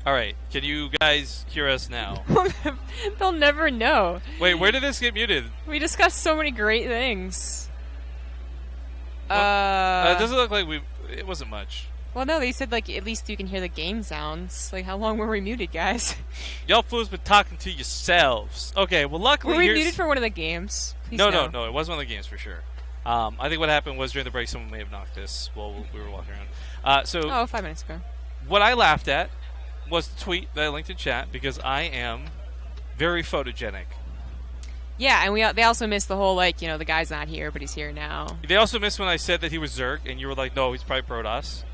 All right, can you guys hear us now? They'll never know. Wait, where did this get muted? We discussed so many great things. Well, it doesn't look like it wasn't much. Well, no, they said, like, at least you can hear the game sounds. Like, how long were we muted, guys? Y'all fools been talking to yourselves. Okay, well, luckily were we muted for one of the games? Please no, it was one of the games for sure. I think what happened was during the break, someone may have knocked us while we were walking around. Oh, 5 minutes ago. What I laughed at was the tweet that I linked in chat because I am very photogenic. Yeah, and they also missed the whole, like, you know, the guy's not here, but he's here now. They also missed when I said that he was Zerg, and you were like, no, he's probably Protoss.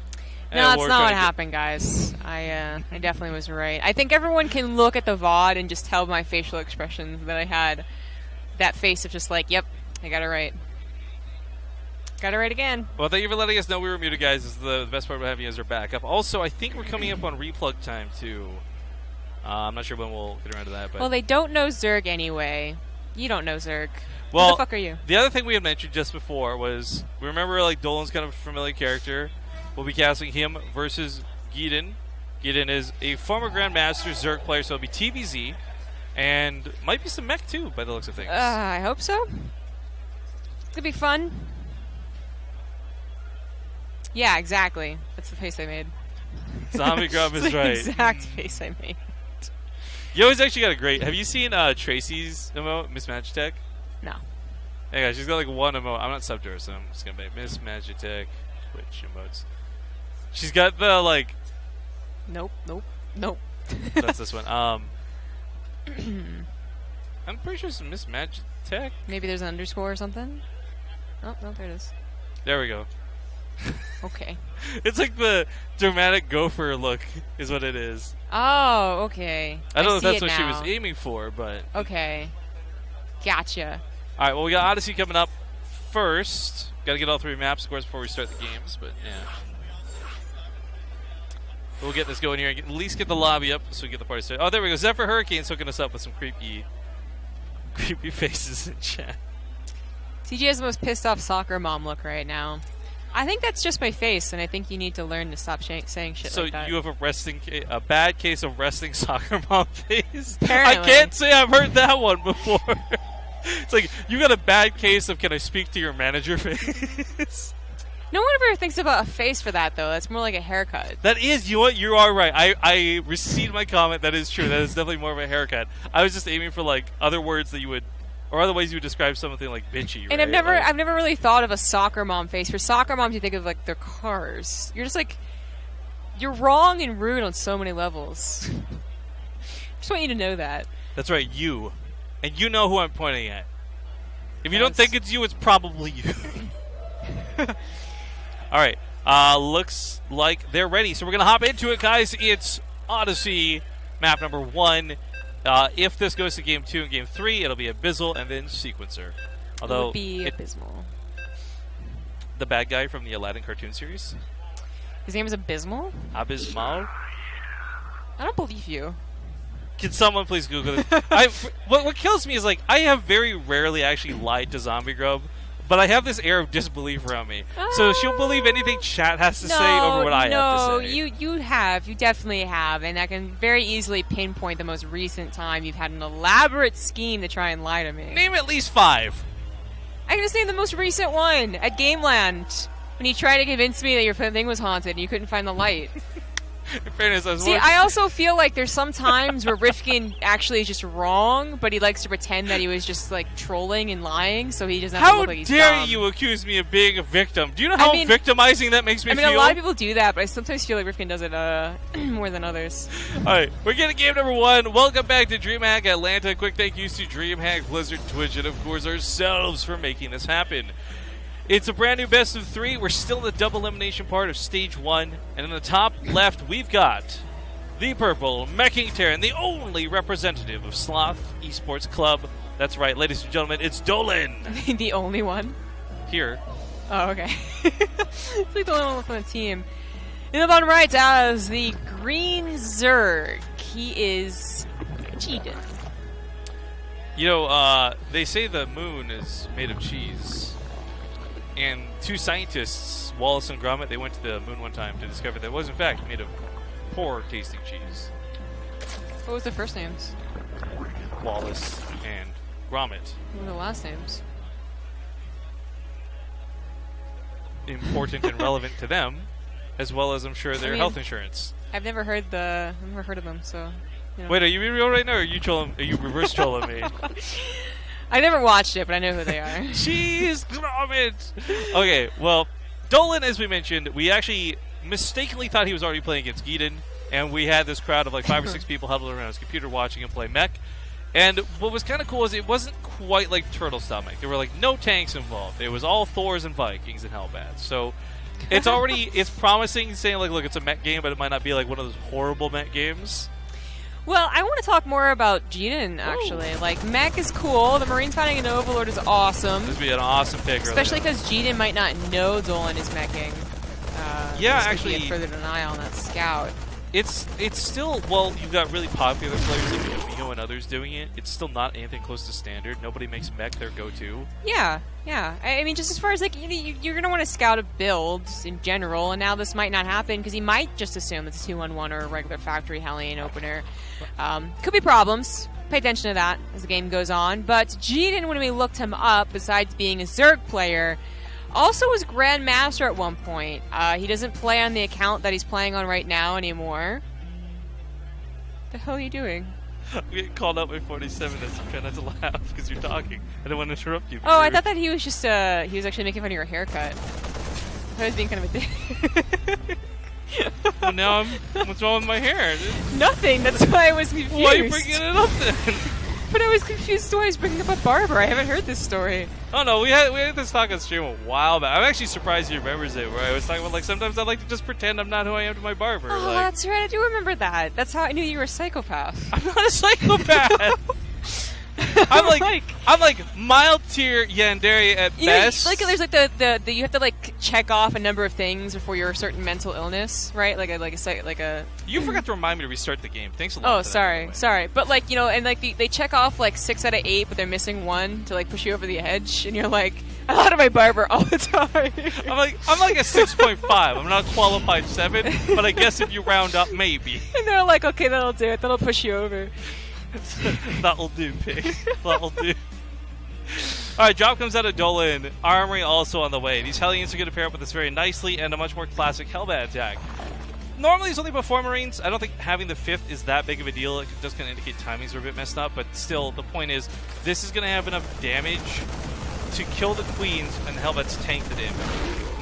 No, that's not what happened, guys. I definitely was right. I think everyone can look at the VOD and just tell my facial expressions that I had that face of just like, yep, I got it right. Got it right again. Well, thank you for letting us know we were muted, guys. This is the best part about having you as our backup. Also, I think we're coming up on replug time, too. I'm not sure when we'll get around to that. But well, they don't know Zerg anyway. You don't know Zerg. Well, who the fuck are you? The other thing we had mentioned just before was, we remember, like, Dolan's kind of a familiar character. We'll be casting him versus Geeden. Geeden is a former Grandmaster Zerg player, so it'll be TVZ. And might be some mech, too, by the looks of things. I hope so. Could be fun. Yeah, exactly. That's the face I made. Zombie Grub is right. The exact face I made. You always actually got a great... Have you seen Tracy's emote, Miss Magitech? No. Hey guys, she's got like one emote. I'm not subbed to her, so I'm just gonna make Miss Magitech Twitch emotes. She's got the like... Nope. That's this one. I'm pretty sure it's Miss Magitech. Maybe there's an underscore or something? Oh, no, there it is. There we go. Okay. It's like the dramatic gopher look is what it is. Oh, okay. I don't know if that's what now. she was aiming for, but... Okay. Gotcha. Alright, well, we got Odyssey coming up first. Gotta get all 3 map scores before we start the games, but yeah. We'll get this going here and at least get the lobby up so we get the party started. Oh, there we go. Zephyr Hurricane's hooking us up with some creepy faces in chat. CJ has the most pissed off soccer mom look right now. I think that's just my face, and I think you need to learn to stop saying shit like that. So you have a bad case of resting soccer mom face? Apparently. I can't say I've heard that one before. It's like, you got a bad case of can I speak to your manager face? No one ever thinks about a face for that, though. That's more like a haircut. That is, you are right. I received my comment. That is true. That is definitely more of a haircut. I was just aiming for like other words that you would... Or other ways you would describe something like bitchy, right? And I've never really thought of a soccer mom face. For soccer moms, you think of like their cars. You're just like, you're wrong and rude on so many levels. Just want you to know that. That's right, you. And you know who I'm pointing at. If you don't think it's you, it's probably you. All right, looks like they're ready. So we're gonna hop into it, guys. It's Odyssey, map number 1. If this goes to game 2 and game 3, it'll be Abyssal and then Sequencer. Although it would be Abysmal. The bad guy from the Aladdin cartoon series? His name is Abysmal? Abysmal? I don't believe you. Can someone please Google it? What kills me is like I have very rarely actually lied to Zombie Grub, but I have this air of disbelief around me. So she'll believe anything chat has to say over what I have to say. You definitely have, and I can very easily pinpoint the most recent time you've had an elaborate scheme to try and lie to me. Name at least 5. I can just name the most recent one, at Gameland, when you tried to convince me that your thing was haunted and you couldn't find the light. In fairness, I also feel like there's some times where Rifkin actually is just wrong, but he likes to pretend that he was just like trolling and lying, so he doesn't have to look like he's How dare dumb. you accuse me of being a victim? Do you know how victimizing that makes me feel? A lot of people do that, but I sometimes feel like Rifkin does it more than others. Alright, we're getting game number 1. Welcome back to DreamHack Atlanta. Quick thank yous to DreamHack, Blizzard, Twitch, and of course ourselves for making this happen. It's a brand new best of 3. We're still in the double elimination part of stage 1. And in the top left, we've got the purple Meching Terran, the only representative of Sloth Esports Club. That's right, ladies and gentlemen, it's Dolan. The only one? Here. Oh, okay. It's like the only one left on the team. In the bottom right, as the green Zerg, he is Geeden. You know, they say the moon is made of cheese. And 2 scientists, Wallace and Gromit, they went to the moon one time to discover that it was in fact made of poor tasting cheese. What was the first names? Wallace and Gromit. What were the last names? Important and relevant to them, as well as I'm sure their health insurance. I've never heard of them, so. You know. Wait, are you being real right now, or are you trolling? Are you reverse trolling me? I never watched it, but I know who they are. Jeez, Gromit. Okay, well, Dolan, as we mentioned, we actually mistakenly thought he was already playing against Geeden, and we had this crowd of like 5 or 6 people huddled around his computer watching him play mech. And what was kind of cool is it wasn't quite like Turtle Stomach. There were like no tanks involved. It was all Thors and Vikings and Hellbats. So it's already it's promising, saying like, look, it's a mech game, but it might not be like one of those horrible mech games. Well, I want to talk more about Geeden, actually. Like, mech is cool. The Marines fighting an Overlord is awesome. This would be an awesome pick. Especially because Geeden might not know Dolan is meching. Yeah, actually. Be a further denial on that scout. It's still, well, you've got really popular players like Mio and others doing it. It's still not anything close to standard. Nobody makes mech their go-to. Yeah. I mean, just as far as, like, you're going to want to scout a build in general, and now this might not happen because he might just assume it's a 2-1-1 or a regular factory Hellion opener. Could be problems. Pay attention to that as the game goes on. But Geeden, when we looked him up, besides being a Zerg player, also was Grandmaster at one point. He doesn't play on the account that he's playing on right now anymore. The hell are you doing? We get called out by 47 as you try not to laugh because you're talking. I don't want to interrupt you. Oh, I thought that he was just, he was actually making fun of your haircut. I thought he was being kind of a dick. Well, now what's wrong with my hair? Nothing, that's why I was confused. Why are you bringing it up then? But I was confused as to why he's bringing up a barber. I haven't heard this story. Oh no, we had this talk on stream a while back. I'm actually surprised he remembers it, where I was talking about like sometimes I like to just pretend I'm not who I am to my barber. Oh, like, that's right, I do remember that. That's how I knew you were a psychopath. I'm not a psychopath. I'm like mild tier Yandere at best. Like there's like the you have to like check off a number of things before you're a certain mental illness, right? Like a. You forgot to remind me to restart the game. Thanks a lot. Oh, sorry. But like and like they check off like 6 out of 8, but they're missing 1 to like push you over the edge, and you're like, I thought of my barber all the time. I'm like a 6.5. I'm not a qualified 7, but I guess if you round up, maybe. And they're like, okay, that'll do it. That'll push you over. That'll do, pig. That'll do. Alright, drop comes out of Dolan. Armory also on the way. These Hellions are going to pair up with this very nicely and a much more classic Hellbat attack. Normally it's only about 4 Marines. I don't think having the 5th is that big of a deal. It just kind of indicate timings are a bit messed up, but still, the point is, this is going to have enough damage to kill the Queens and the Hellbats tank the damage.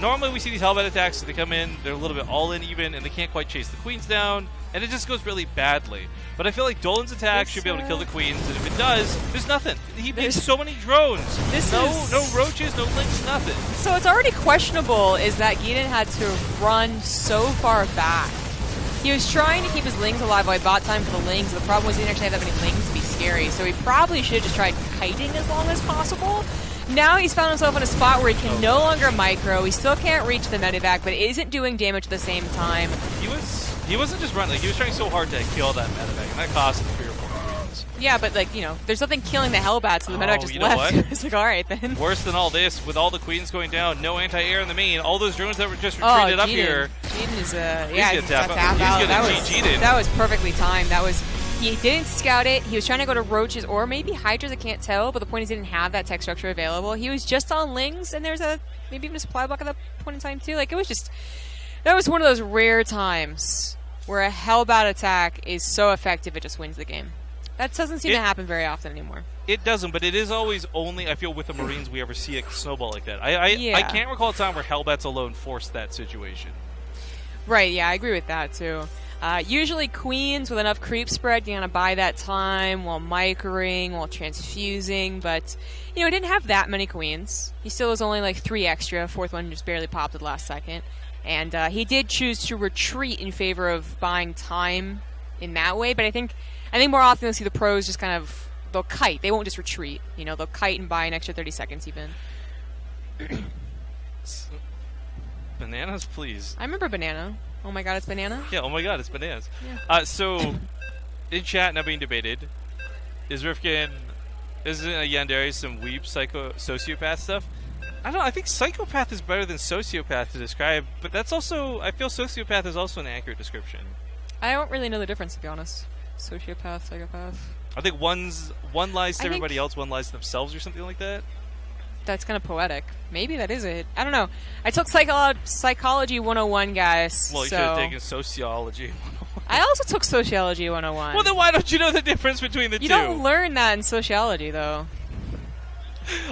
Normally we see these Hellbat attacks, they come in, they're a little bit all-in even, and they can't quite chase the Queens down, and it just goes really badly. But I feel like Dolan's attack should be able to kill the Queens, and if it does, there's nothing. He makes so many drones. No roaches, no links, nothing. So it's already questionable is that Geeden had to run so far back. He was trying to keep his Lings alive while he bought time for the Lings. The problem was he didn't actually have that many Lings to be scary, so he probably should have just tried kiting as long as possible. Now he's found himself in a spot where he can no longer micro. He still can't reach the medevac, but isn't doing damage at the same time. He wasn't just running. Like, he was trying so hard to kill that medevac, and that cost him 3 or 4 Marines. Yeah, but like, there's nothing killing the Hellbats, so the medevac just left. It's like, all right then. Worse than all this, with all the Queens going down, no anti-air in the main, all those drones that were just retreated up here. Geeden is he's gonna tap out. That was perfectly timed. He didn't scout it. He was trying to go to roaches or maybe hydras. I can't tell. But the point is, he didn't have that tech structure available. He was just on Lings, and there's maybe even a supply block at that point in time too. Like that was one of those rare times where a Hellbat attack is so effective it just wins the game. That doesn't seem to happen very often anymore. It doesn't, but it is always only, I feel, with the Marines we ever see a snowball like that. I can't recall a time where Hellbats alone forced that situation. Right, yeah, I agree with that too. Usually Queens with enough creep spread can kind of buy that time while microing, while transfusing, but he didn't have that many Queens. He still was only like 3 extra. 4th one just barely popped at the last second. And he did choose to retreat in favor of buying time in that way, but I think more often you'll see the pros just kind of, they'll kite. They won't just retreat. They'll kite and buy an extra 30 seconds even. Bananas, please. I remember Banana. Oh my god, it's Banana? Yeah, oh my god, it's Bananas. Yeah. So, in chat now being debated, is Rifkin, isn't Yandere some weeb sociopath stuff? I don't know, I think psychopath is better than sociopath to describe, but that's also, I feel sociopath is also an accurate description. I don't really know the difference, to be honest. Sociopath, psychopath. I think one lies to everybody else, one lies to themselves, or something like that. That's kind of poetic. Maybe that is it. I don't know. I took Psychology 101, guys. Well, you should have taken Sociology 101. I also took Sociology 101. Well, then why don't you know the difference between the two? You don't learn that in sociology, though.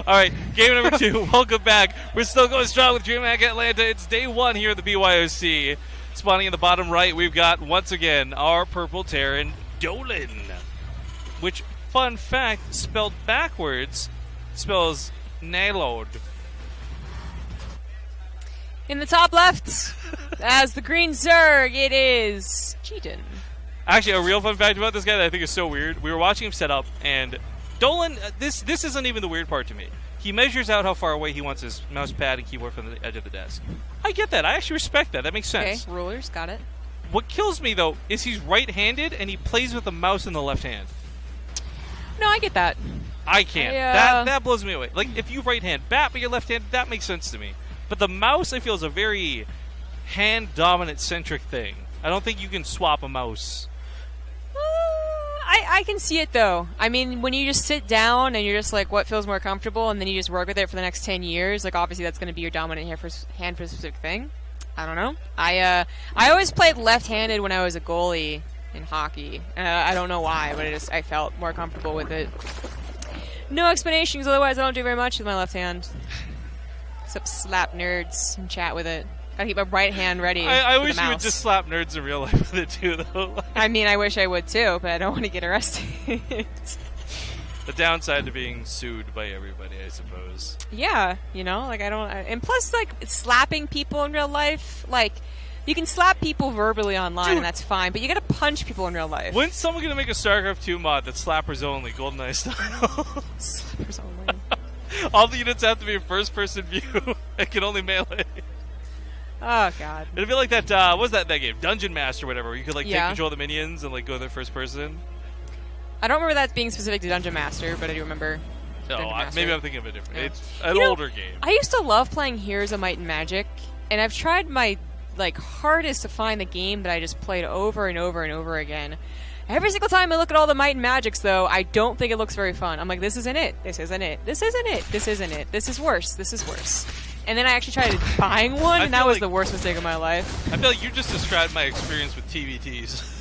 All right, game number 2. Welcome back. We're still going strong with DreamHack Atlanta. It's day 1 here at the BYOC. Spawning in the bottom right, we've got, once again, our purple Terran, Dolan. Which, fun fact, spelled backwards, spells Nalod. In the top left, as the green Zerg, it is Geeden. Actually, a real fun fact about this guy that I think is so weird. We were watching him set up, and Dolan, this isn't even the weird part to me. He measures out how far away he wants his mouse pad and keyboard from the edge of the desk. I get that. I actually respect that. That makes sense. Okay, rulers, got it. What kills me, though, is he's right-handed, and he plays with the mouse in the left hand. No, I get that. I can't. That blows me away. Like, if you right-hand bat, but you're left-handed, that makes sense to me. But the mouse, I feel, is a very hand-dominant-centric thing. I don't think you can swap a mouse. I can see it, though. I mean, when you just sit down and you're just like, what feels more comfortable, and then you just work with it for the next 10 years, like, obviously that's going to be your dominant hand for a specific thing. I don't know. I always played left-handed when I was a goalie in hockey. I don't know why, but I felt more comfortable with it. No explanations, otherwise I don't do very much with my left hand. Except slap nerds and chat with it. Gotta keep my right hand ready. I wish you would just slap nerds in real life with it too, though. I mean, I wish I would too, but I don't want to get arrested. The downside to being sued by everybody, I suppose. Yeah, you know, like I don't. And plus, like slapping people in real life, like you can slap people verbally online, Dude. and that's fine. But you gotta punch people in real life. When's someone gonna make a StarCraft 2 mod that's slappers only, GoldenEye style? Slappers only. All the units have to be in first-person view. It can only melee. Oh god. It'd be like that. What was that game? Dungeon Master, or whatever. Where you could like take control of the minions and like go to first person. I don't remember that being specific to Dungeon Master, but I do remember. No, maybe I'm thinking of a different. Yeah. It's an older game. I used to love playing Heroes of Might and Magic, and I've tried my hardest to find the game that I just played over and over and over again. Every single time I look at all the Might and Magics, though, I don't think it looks very fun. I'm like, this isn't it. This isn't it. This isn't it. This isn't it. This is worse. This is worse. And then I actually tried buying one, and that was the worst mistake of my life. I feel like you just described my experience with TVTs.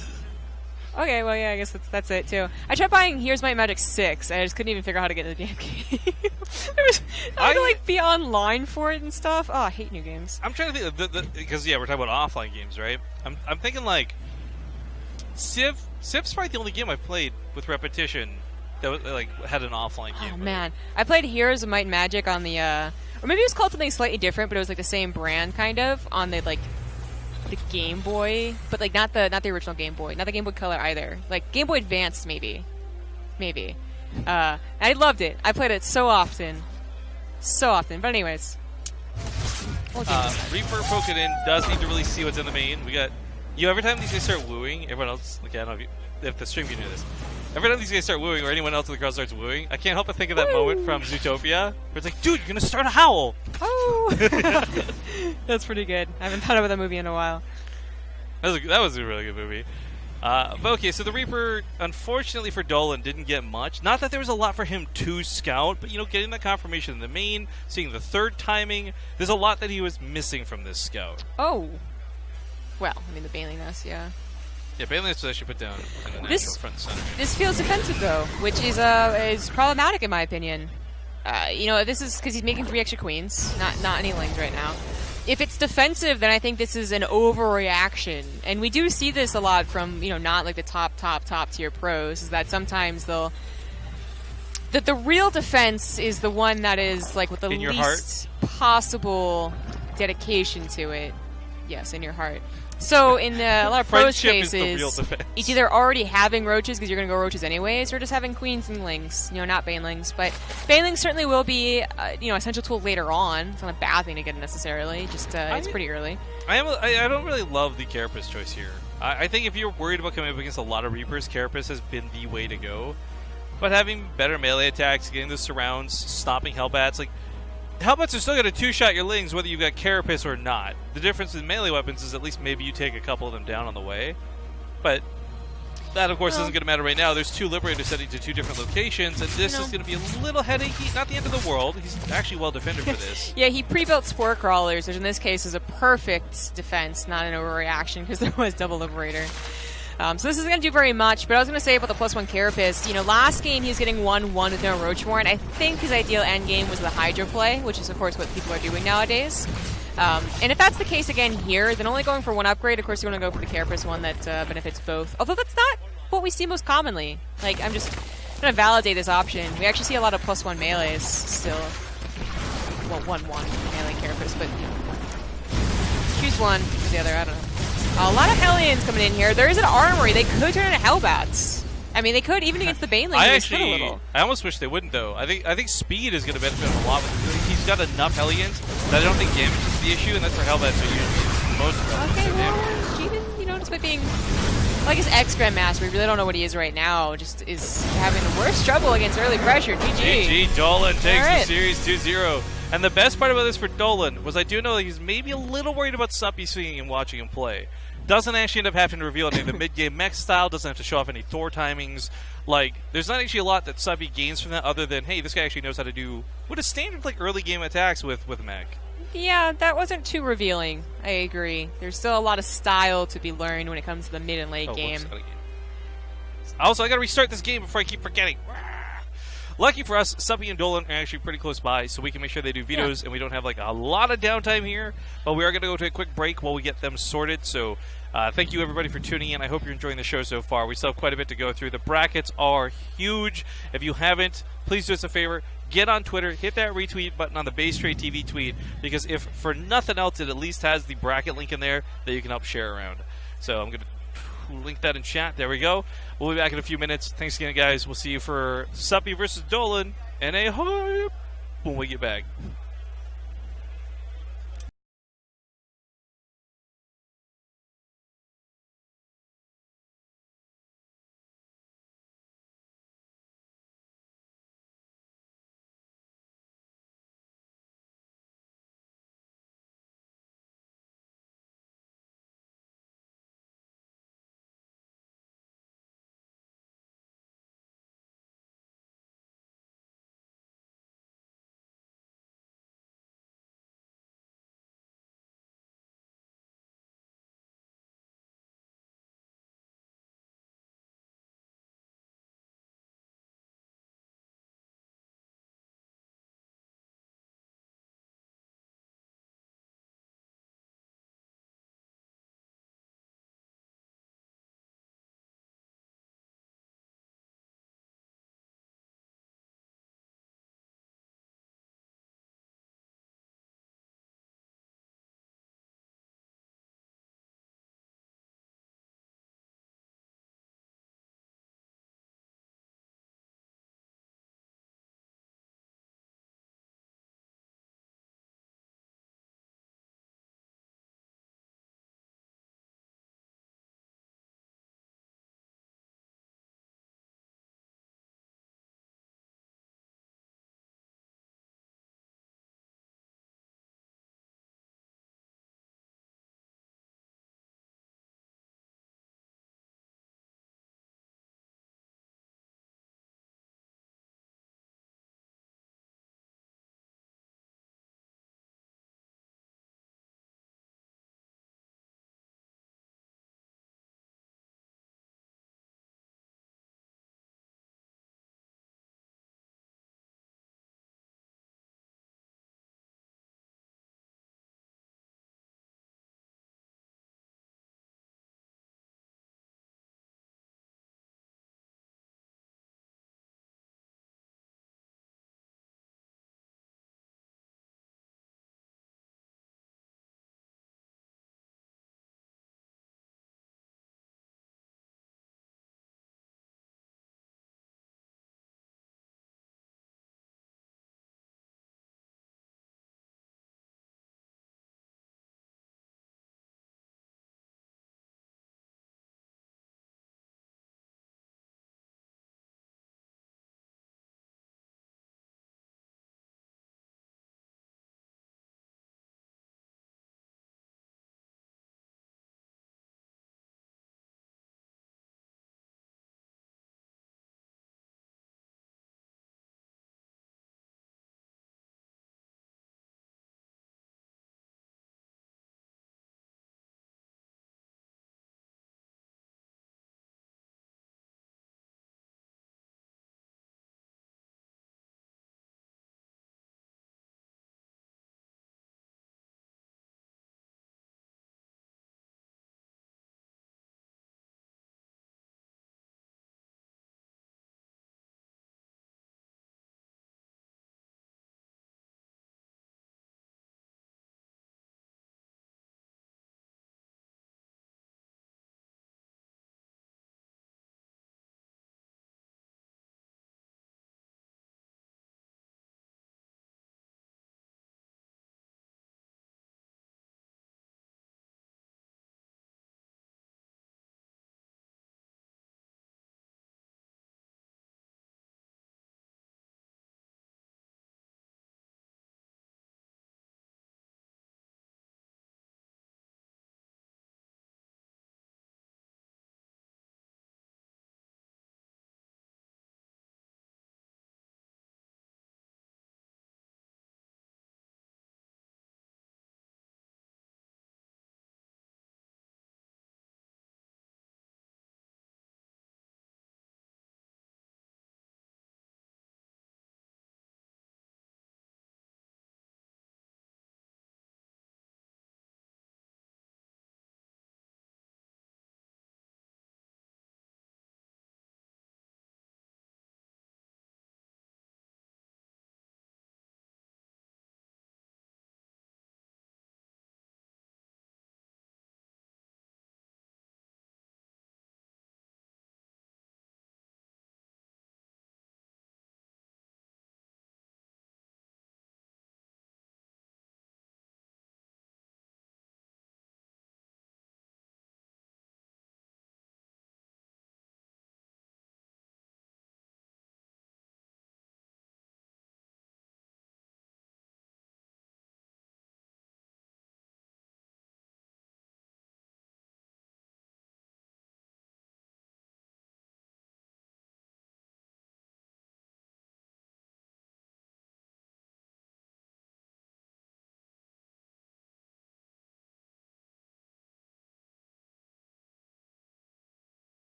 Okay, well, yeah, I guess that's it, too. I tried buying Here's My Magic 6, and I just couldn't even figure out how to get into the damn game. I had to, be online for it and stuff. Oh, I hate new games. I'm trying to think, because, yeah, we're talking about offline games, right? I'm thinking, like, Civ's probably the only game I've played with repetition that was, had an offline game. Oh, man. I played Heroes of Might and Magic on the, or maybe it was called something slightly different, but it was, the same brand, kind of, on the, the Game Boy, but not the original Game Boy, not the Game Boy Color either. Game Boy Advanced, maybe. I loved it. I played it so often. But anyways, Reaper poking in does need to really see what's in the main. We got every time these guys start wooing, everyone else. Okay, I don't know if the stream can do this. Every time these guys start wooing, or anyone else in the crowd starts wooing, I can't help but think of that moment from Zootopia, where it's like, dude, you're gonna start a howl. Oh, that's pretty good. I haven't thought about that movie in a while. That was a really good movie. But okay, so the Reaper, unfortunately for Dolan, didn't get much. Not that there was a lot for him to scout, but getting that confirmation in the main, seeing the third timing, there's a lot that he was missing from this scout. Oh, well, I mean the Bailing Nest, yeah. Yeah, Bailing Nest was actually put down in the natural front and center. This feels defensive though, which is problematic in my opinion. This is because he's making 3 extra queens, not any lings right now. If it's defensive, then I think this is an overreaction, and we do see this a lot from not the top tier pros. Is that sometimes the real defense is the one that is with the least possible dedication to it. Yes, in your heart. So in a lot of pros cases, it's either already having roaches because you're going to go roaches anyways, or just having queens and lings, not banelings. But banelings certainly will be, essential tool later on. It's not a bad thing to get necessarily. Just it's pretty early. I don't really love the Carapace choice here. I think if you're worried about coming up against a lot of Reapers, Carapace has been the way to go. But having better melee attacks, getting the surrounds, stopping Hellbats, Hellbats are still going to 2-shot your lings whether you've got Carapace or not. The difference in melee weapons is at least maybe you take a couple of them down on the way. But That, of course, isn't going to matter right now. There's 2 Liberators heading to 2 different locations, and this is going to be a little headachy. Not the end of the world. He's actually well defended for this. Yeah, he pre-built Spore Crawlers, which in this case is a perfect defense, not an overreaction, because there was double Liberator. So this isn't going to do very much, but I was going to say about the +1 Carapace, you know, last game he was getting 1-1 with no Roachmore, and I think his ideal end game was the Hydro play, which is, of course, what people are doing nowadays. And if that's the case again here, then only going for 1 upgrade, of course you want to go for the Carapace one that benefits both. Although that's not what we see most commonly. Like, I'm just going to validate this option. We actually see a lot of +1 melees still. Well, 1-1 melee Carapace, but you know, choose one or the other, I don't know. A lot of Hellions coming in here. There is an armory. They could turn into Hellbats. I mean, they could, even against the Baneling. I almost wish they wouldn't, though. I think speed is going to benefit him a lot. He's got enough Hellions that I don't think damage is the issue, and that's where Hellbats are usually most relevant. Okay, well, Geeden, you know, despite being, well, I guess ex-Grandmaster, we really don't know what he is right now, just is having the worst trouble against early pressure. GG. Dolan takes the series 2-0. And the best part about this for Dolan was I do know that he's maybe a little worried about Suppy seeing and watching him play. Doesn't actually end up having to reveal any of the mid-game mech style, doesn't have to show off any Thor timings. Like, there's not actually a lot that Suppy gains from that other than, hey, this guy actually knows how to do what is standard, like, early game attacks with mech. Yeah, that wasn't too revealing. I agree. There's still a lot of style to be learned when it comes to the mid and late game. Also, I gotta restart this game before I keep forgetting. Lucky for us, Suppy and Dolan are actually pretty close by, so we can make sure they do vetoes, and we don't have like a lot of downtime here. But we are going to go to a quick break while we get them sorted. So thank you everybody for tuning in. I hope you're enjoying the show so far. We still have quite a bit to go through. The brackets are huge. If you haven't, please do us a favor. Get on Twitter, hit that retweet button on the BaseTradeTV tweet, because if for nothing else, it at least has the bracket link in there that you can help share around. So I'm going to link that in chat. There we go. We'll be back in a few minutes. Thanks again, guys. We'll see you for Suppy versus Dolan and a hype when we get back.